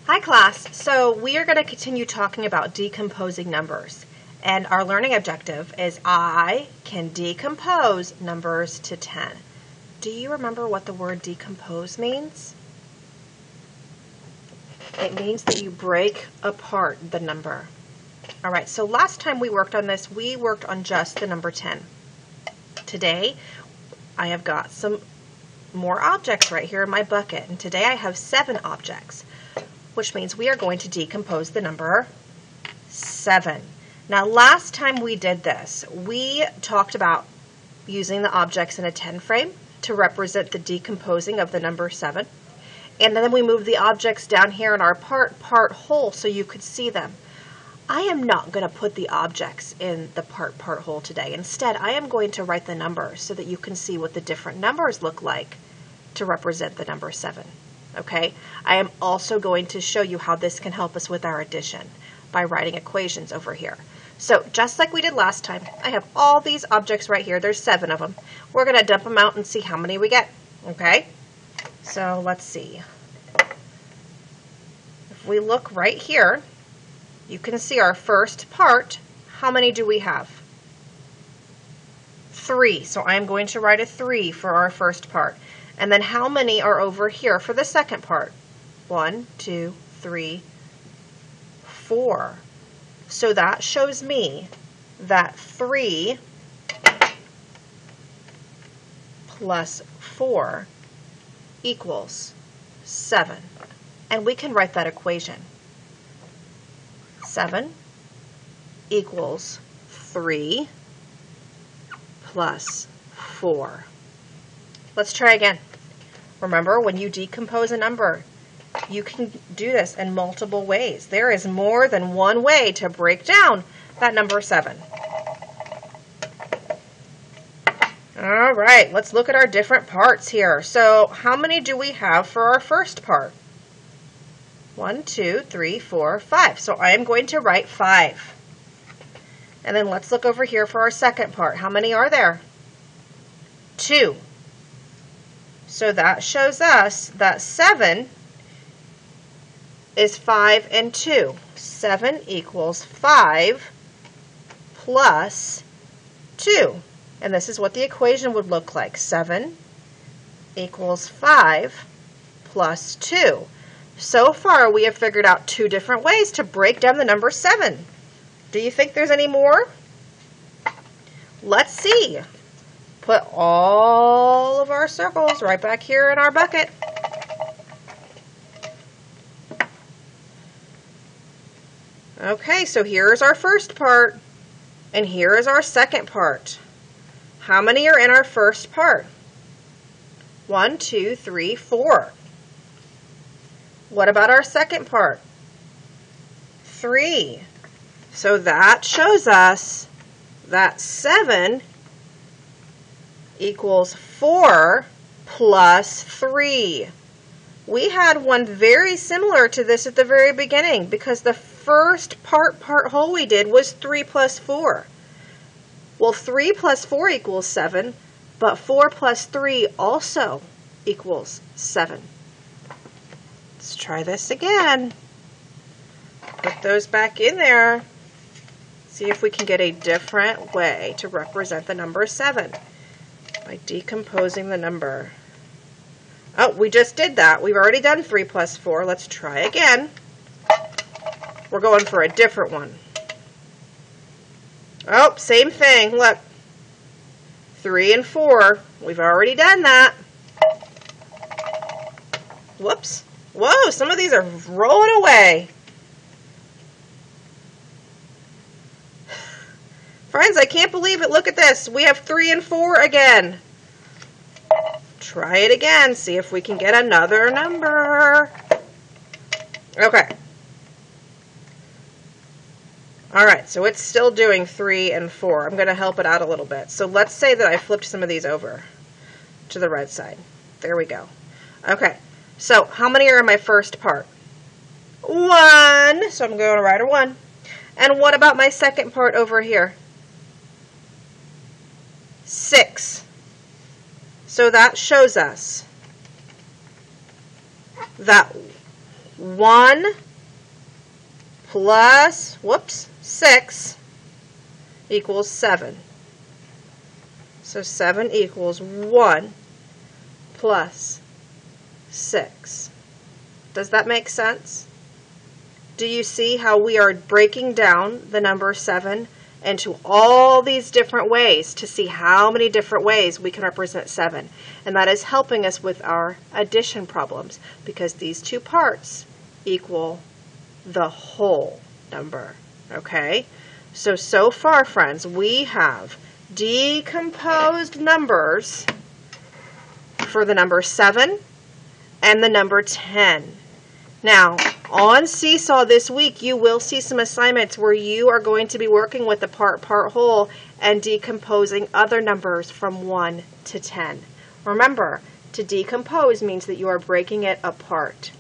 Hi class, so we are going to continue talking about decomposing numbers, and our learning objective is I can decompose numbers to 10. Do you remember what the word decompose means? It means that you break apart the number. Alright, so last time we worked on this, we worked on just the number 10. Today, I have got some more objects right here in my bucket, and today I have 7 objects, which means we are going to decompose the number 7. Now, last time we did this, we talked about using the objects in a 10 frame to represent the decomposing of the number 7. And then we moved the objects down here in our part hole so you could see them. I am not going to put the objects in the part hole today. Instead, I am going to write the numbers so that you can see what the different numbers look like to represent the number 7. Okay? I am also going to show you how this can help us with our addition by writing equations over here. So just like we did last time, I have all these objects right here. There's 7 of them. We're going to dump them out and see how many we get. Okay? So let's see. If we look right here, you can see our first part. How many do we have? 3. So I'm going to write a 3 for our first part. And then how many are over here for the second part? 1, 2, 3, 4. So that shows me that 3 plus 4 equals 7. And we can write that equation. 7 equals 3 plus 4. Let's try again. Remember, when you decompose a number, you can do this in multiple ways. There is more than one way to break down that number 7. All right, let's look at our different parts here. So how many do we have for our first part? 1, 2, 3, 4, 5. So I am going to write 5. And then let's look over here for our second part. How many are there? 2. So that shows us that 7 is 5 and 2. 7 equals 5 plus 2. And this is what the equation would look like. 7 equals 5 plus 2. So far, we have figured out 2 different ways to break down the number 7. Do you think there's any more? Let's see. Put all of our circles right back here in our bucket. Okay, so here's our first part, and here is our second part. How many are in our first part? 1, 2, 3, 4. What about our second part? 3. So that shows us that 7 equals 4 plus 3. We had one very similar to this at the very beginning because the first part whole we did was 3 plus 4. Well, 3 plus 4 equals 7, but 4 plus 3 also equals 7. Let's try this again. Put those back in there. See if we can get a different way to represent the number 7 by decomposing the number. Oh, we just did that. We've already done 3 plus 4. Let's try again. We're going for a different one. Oh, same thing. Look. 3 and 4. We've already done that. Whoops. Whoa, some of these are rolling away. Friends, I can't believe it. Look at this. We have 3 and 4 again. Try it again. See if we can get another number. Okay. All right, so it's still doing 3 and 4. I'm going to help it out a little bit. So let's say that I flipped some of these over to the right side. There we go. Okay, so how many are in my first part? 1. So I'm going to write a 1. And what about my second part over here? 6. So that shows us that 1 plus, 6 equals 7. So 7 equals 1 plus 6. Does that make sense? Do you see how we are breaking down the number 7 into all these different ways to see how many different ways we can represent 7? And that is helping us with our addition problems because these two parts equal the whole number. Okay? So far, friends, we have decomposed numbers for the number 7 and the number 10. Now, on Seesaw this week, you will see some assignments where you are going to be working with the part whole and decomposing other numbers from 1 to 10. Remember, to decompose means that you are breaking it apart.